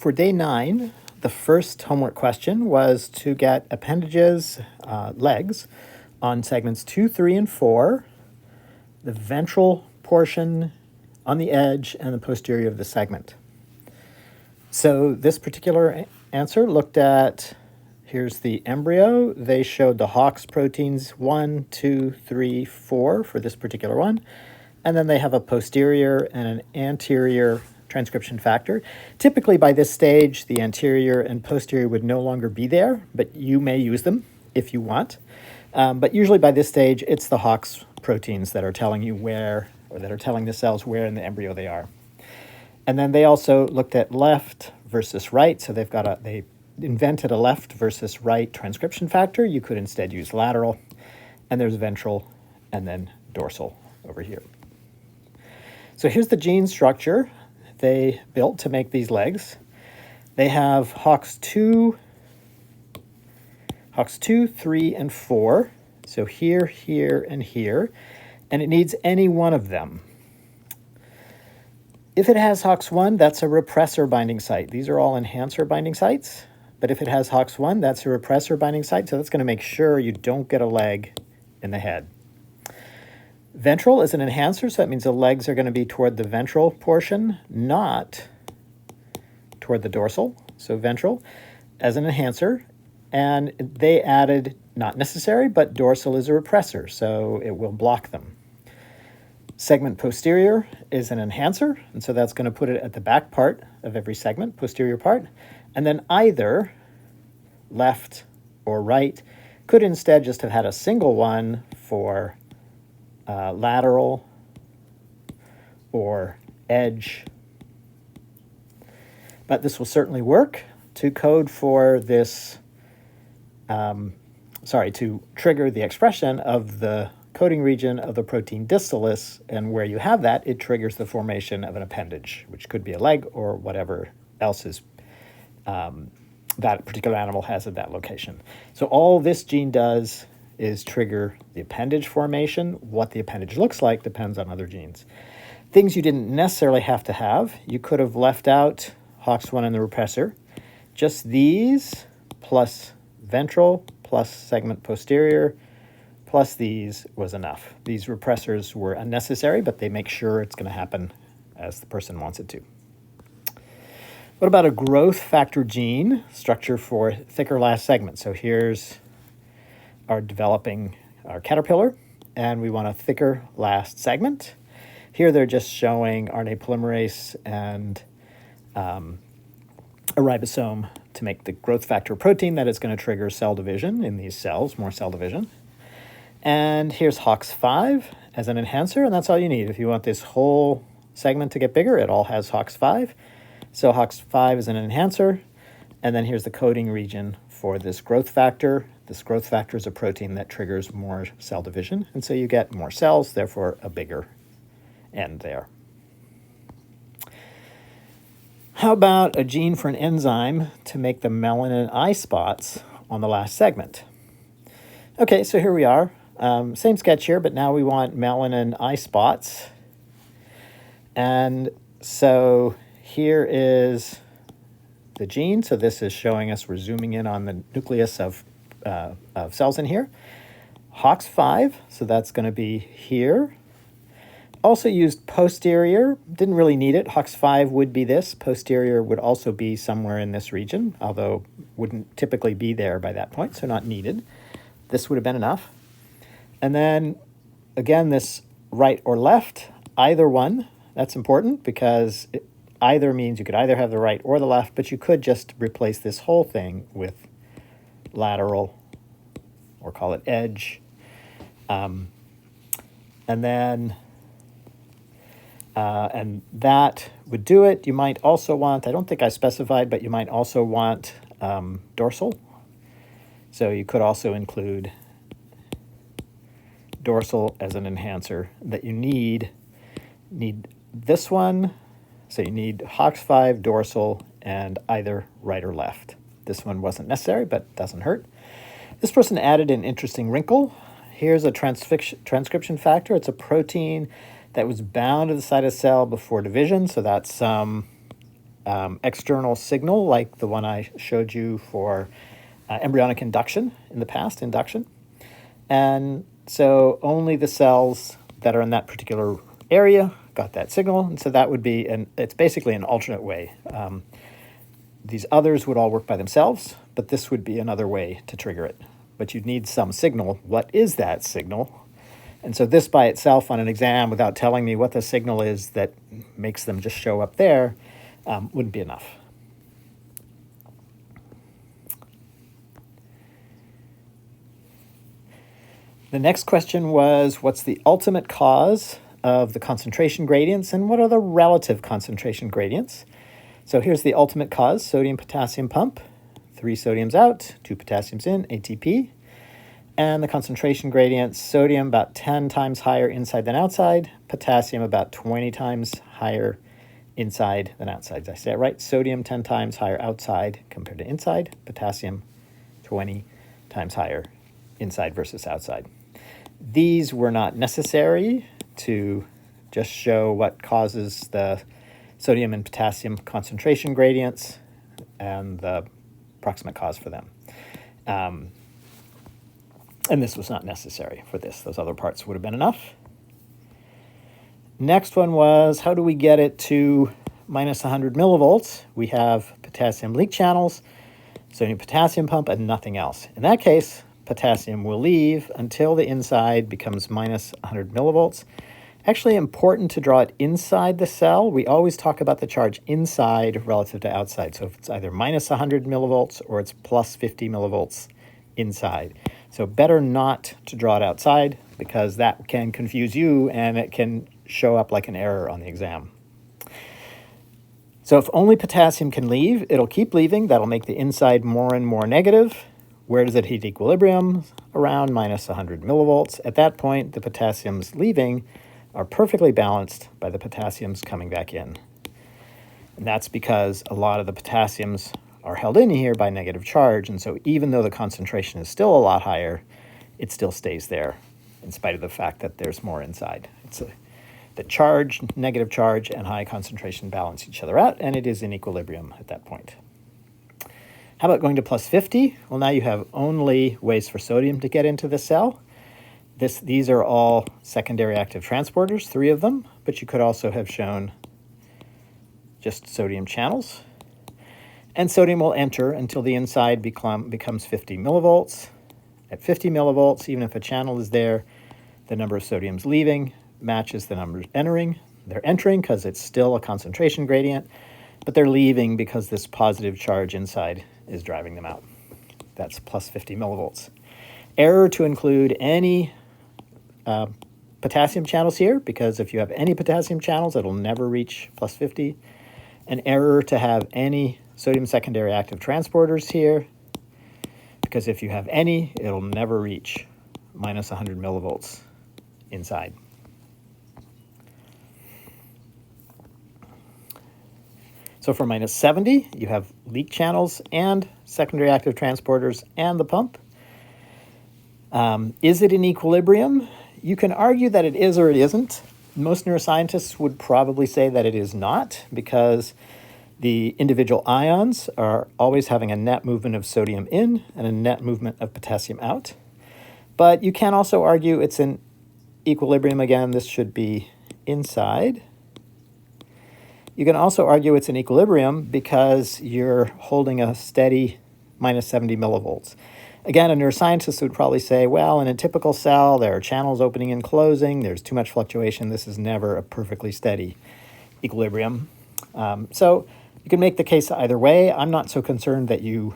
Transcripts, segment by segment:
For day 9, the first homework question was to get appendages, legs, on segments 2, 3, and 4, the ventral portion on the edge, and the posterior of the segment. So this particular answer looked at, here's the embryo. They showed the Hox proteins 1, 2, 3, 4 for this particular one. And then they have a posterior and an anterior transcription factor. Typically by this stage, the anterior and posterior would no longer be there, but you may use them if you want. But usually by this stage, it's the Hox proteins that are telling you where, or that are telling the cells where in the embryo they are. And then they also looked at left versus right. So they invented a left versus right transcription factor. You could instead use lateral, and there's ventral and then dorsal over here. So here's the gene structure they built to make these legs. They have Hox2, 3, and 4. So here, here, and here. And it needs any one of them. If it has Hox1, that's a repressor binding site. These are all enhancer binding sites. But if it has Hox1, that's a repressor binding site. So that's going to make sure you don't get a leg in the head. Ventral is an enhancer, so that means the legs are going to be toward the ventral portion, not toward the dorsal. So ventral as an enhancer. And they added, not necessary, but dorsal is a repressor, so it will block them. Segment posterior is an enhancer, and so that's going to put it at the back part of every segment, posterior part. And then either left or right could instead just have had a single one for lateral or edge. But this will certainly work to code for this, to trigger the expression of the coding region of the protein distalis, and where you have that, it triggers the formation of an appendage, which could be a leg or whatever else is that particular animal has at that location. So all this gene does is trigger the appendage formation. What the appendage looks like depends on other genes. Things you didn't necessarily have to have. You could have left out Hox1 and the repressor. Just these plus ventral plus segment posterior plus these was enough. These repressors were unnecessary, but they make sure it's going to happen as the person wants it to. What about a growth factor gene structure for thicker last segment? So here's our caterpillar, and we want a thicker last segment. Here they're just showing RNA polymerase and a ribosome to make the growth factor protein that is going to trigger cell division in these cells, more cell division. And here's Hox5 as an enhancer, and that's all you need. If you want this whole segment to get bigger, it all has Hox5. So Hox5 is an enhancer, and then here's the coding region for this growth factor. This growth factor is a protein that triggers more cell division, and so you get more cells, therefore a bigger end there. How about a gene for an enzyme to make the melanin eye spots on the last segment? Okay, so here we are. Same sketch here, but now we want melanin eye spots. And so here is the gene. So this is showing us, we're zooming in on the nucleus of cells in here. Hox5, so that's going to be here. Also used posterior, didn't really need it. Hox5 would be this. Posterior would also be somewhere in this region, although wouldn't typically be there by that point, so not needed. This would have been enough. And then, again, this right or left, either one. That's important because either means you could either have the right or the left, but you could just replace this whole thing with lateral, or call it edge. And that would do it. You might also want, I don't think I specified, but you might also want dorsal. So you could also include dorsal as an enhancer that you need this one. So you need Hox5, dorsal, and either right or left. This one wasn't necessary, but doesn't hurt. This person added an interesting wrinkle. Here's a transcription factor. It's a protein that was bound to the side of the cell before division. So that's external signal like the one I showed you for embryonic induction in the past, induction. And so only the cells that are in that particular area got that signal. And so that would be, it's basically an alternate way. These others would all work by themselves, but this would be another way to trigger it. But you'd need some signal. What is that signal? And so this by itself on an exam, without telling me what the signal is that makes them just show up there, wouldn't be enough. The next question was, what's the ultimate cause of the concentration gradients, and what are the relative concentration gradients? So here's the ultimate cause, sodium-potassium pump. 3 sodiums out, 2 potassiums in, ATP. And the concentration gradients, sodium about 10 times higher inside than outside, potassium about 20 times higher inside than outside. Did I say it right? Sodium 10 times higher outside compared to inside, potassium 20 times higher inside versus outside. These were not necessary to just show what causes the sodium and potassium concentration gradients and the proximate cause for them. And this was not necessary for this. Those other parts would have been enough. Next one was, how do we get it to minus 100 millivolts? We have potassium leak channels, sodium potassium pump, and nothing else. In that case, potassium will leave until the inside becomes minus 100 millivolts. Actually important to draw it inside the cell. We always talk about the charge inside relative to outside. So if it's either minus 100 millivolts or it's plus 50 millivolts inside. So better not to draw it outside because that can confuse you and it can show up like an error on the exam. So if only potassium can leave, it'll keep leaving. That'll make the inside more and more negative. Where does it hit equilibrium? Around minus 100 millivolts. At that point, the potassiums leaving are perfectly balanced by the potassiums coming back in. And that's because a lot of the potassiums are held in here by negative charge, and so even though the concentration is still a lot higher, it still stays there in spite of the fact that there's more inside. The charge, negative charge, and high concentration balance each other out, and it is in equilibrium at that point. How about going to plus 50? Well, now you have only ways for sodium to get into the cell. These are all secondary active transporters, 3 of them, but you could also have shown just sodium channels. And sodium will enter until the inside becomes 50 millivolts. At 50 millivolts, even if a channel is there, the number of sodiums leaving matches the numbers entering. They're entering because it's still a concentration gradient, but they're leaving because this positive charge inside is driving them out. That's plus 50 millivolts. Error to include any potassium channels here, because if you have any potassium channels, it'll never reach plus 50. An error to have any sodium secondary active transporters here, because if you have any, it'll never reach minus 100 millivolts inside. So for minus 70, you have leak channels and secondary active transporters and the pump. Is it in equilibrium? You can argue that it is or it isn't. Most neuroscientists would probably say that it is not, because the individual ions are always having a net movement of sodium in and a net movement of potassium out. But you can also argue it's in equilibrium again. This should be inside. You can also argue it's in equilibrium because you're holding a steady minus 70 millivolts. Again, a neuroscientist would probably say, well, in a typical cell, there are channels opening and closing. There's too much fluctuation. This is never a perfectly steady equilibrium. So you can make the case either way. I'm not so concerned that you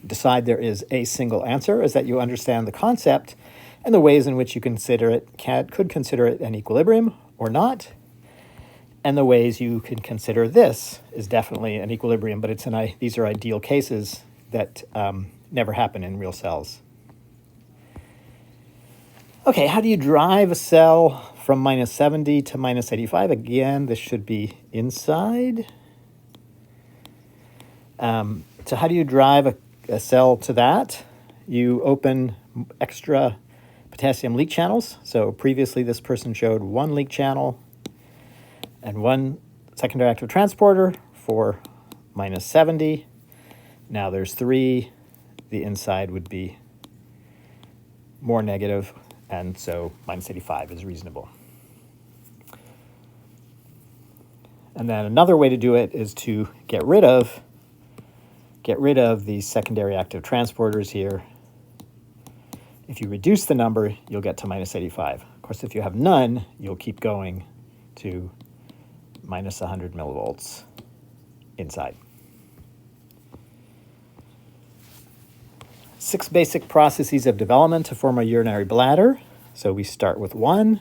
decide there is a single answer, as that you understand the concept and the ways in which you consider it, could consider it an equilibrium or not, and the ways you can consider this is definitely an equilibrium, but these are ideal cases that never happen in real cells. Okay, how do you drive a cell from minus 70 to minus 85? Again, this should be inside. So how do you drive a cell to that? You open extra potassium leak channels. So previously this person showed 1 leak channel and 1 secondary active transporter for minus 70. Now there's 3. The inside would be more negative, and so minus 85 is reasonable. And then another way to do it is to get rid of these secondary active transporters here. If you reduce the number, you'll get to minus 85. Of course, if you have none, you'll keep going to minus 100 millivolts inside. 6 basic processes of development to form a urinary bladder. So we start with 1.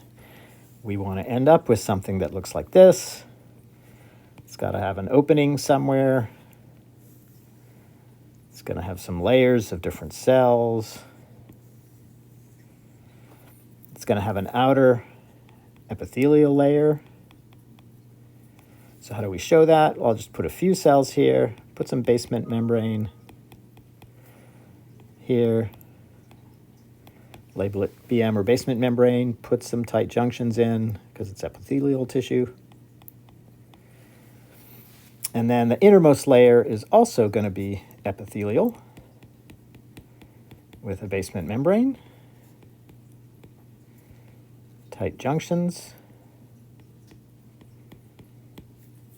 We want to end up with something that looks like this. It's got to have an opening somewhere. It's going to have some layers of different cells. It's going to have an outer epithelial layer. So how do we show that? Well, I'll just put a few cells here, put some basement membrane here, label it BM or basement membrane, put some tight junctions in because it's epithelial tissue. And then the innermost layer is also going to be epithelial with a basement membrane, tight junctions,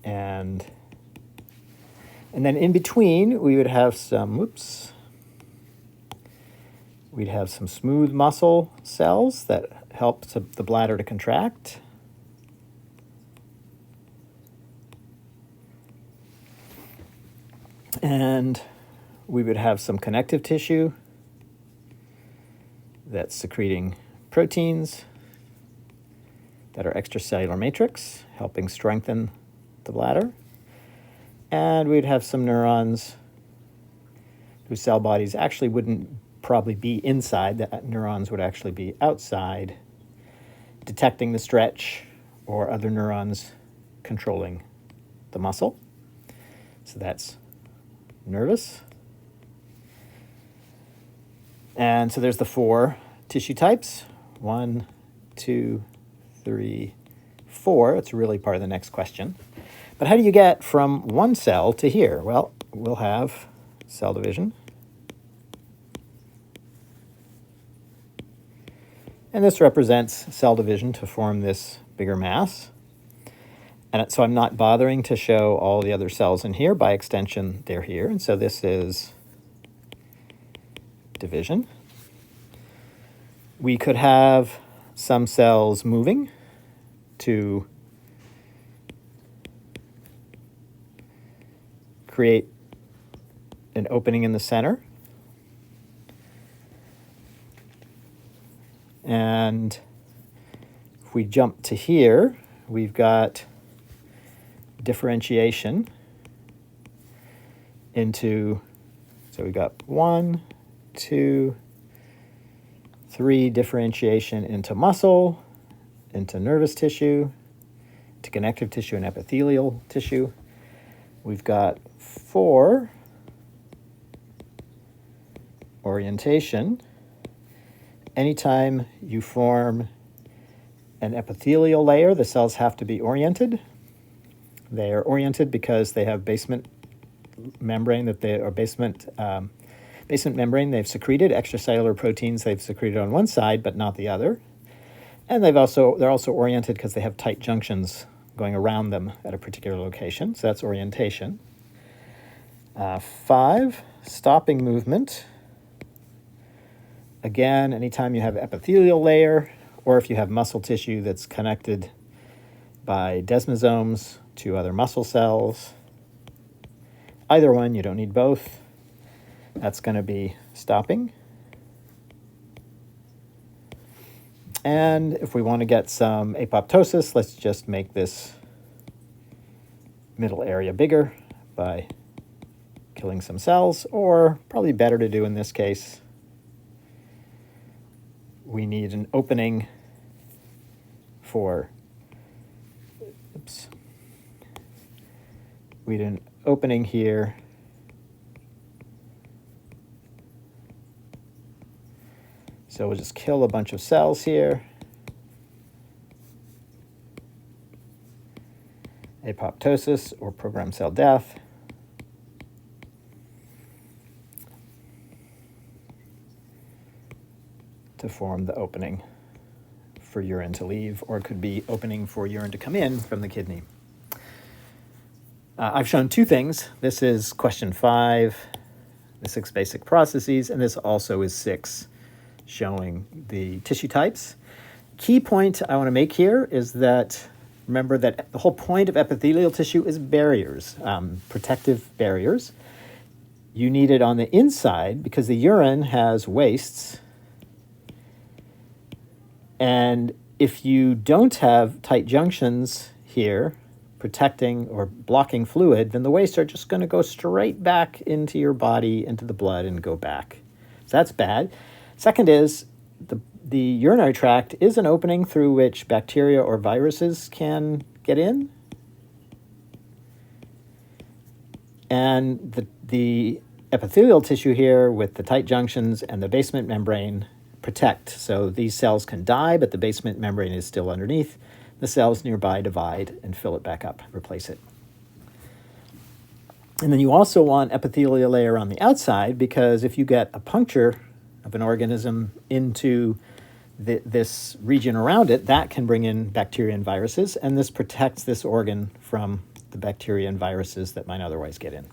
and then in between we would have some, we'd have some smooth muscle cells that help the bladder to contract. And we would have some connective tissue that's secreting proteins that are extracellular matrix, helping strengthen the bladder. And we'd have some neurons whose cell bodies actually wouldn't probably be inside. The neurons would actually be outside, detecting the stretch, or other neurons controlling the muscle. So that's nervous. And so there's the 4 tissue types. 1, 2, 3, 4. It's really part of the next question. But how do you get from one cell to here? Well, we'll have cell division. And this represents cell division to form this bigger mass. And so I'm not bothering to show all the other cells in here. By extension, they're here. And so this is division. We could have some cells moving to create an opening in the center. And if we jump to here, we've got differentiation into, so we got 1, 2, 3 differentiation into muscle, into nervous tissue, to connective tissue and epithelial tissue. We've got 4 orientation. Anytime you form an epithelial layer, the cells have to be oriented. They are oriented because they have basement membrane basement membrane they've secreted, extracellular proteins they've secreted on one side but not the other. And they're also oriented because they have tight junctions going around them at a particular location. So that's orientation. 5, stopping movement. Again, anytime you have epithelial layer, or if you have muscle tissue that's connected by desmosomes to other muscle cells. Either one, you don't need both. That's going to be stopping. And if we want to get some apoptosis, let's just make this middle area bigger by killing some cells, or probably better to do in this case, we need an opening for, we need an opening here. So we'll just kill a bunch of cells here. Apoptosis or programmed cell death. to form the opening for urine to leave, or it could be opening for urine to come in from the kidney. I've shown two things. This is question 5, the 6 basic processes, and this also is 6, showing the tissue types. Key point I want to make here is that, remember that the whole point of epithelial tissue is barriers, protective barriers. You need it on the inside because the urine has wastes. And if you don't have tight junctions here protecting or blocking fluid, then the wastes are just going to go straight back into your body, into the blood, and go back. So that's bad. Second is the urinary tract is an opening through which bacteria or viruses can get in. And the epithelial tissue here with the tight junctions and the basement membrane protect. So these cells can die, but the basement membrane is still underneath. The cells nearby divide and fill it back up, replace it. And then you also want epithelial layer on the outside, because if you get a puncture of an organism into this region around it, that can bring in bacteria and viruses, and this protects this organ from the bacteria and viruses that might otherwise get in.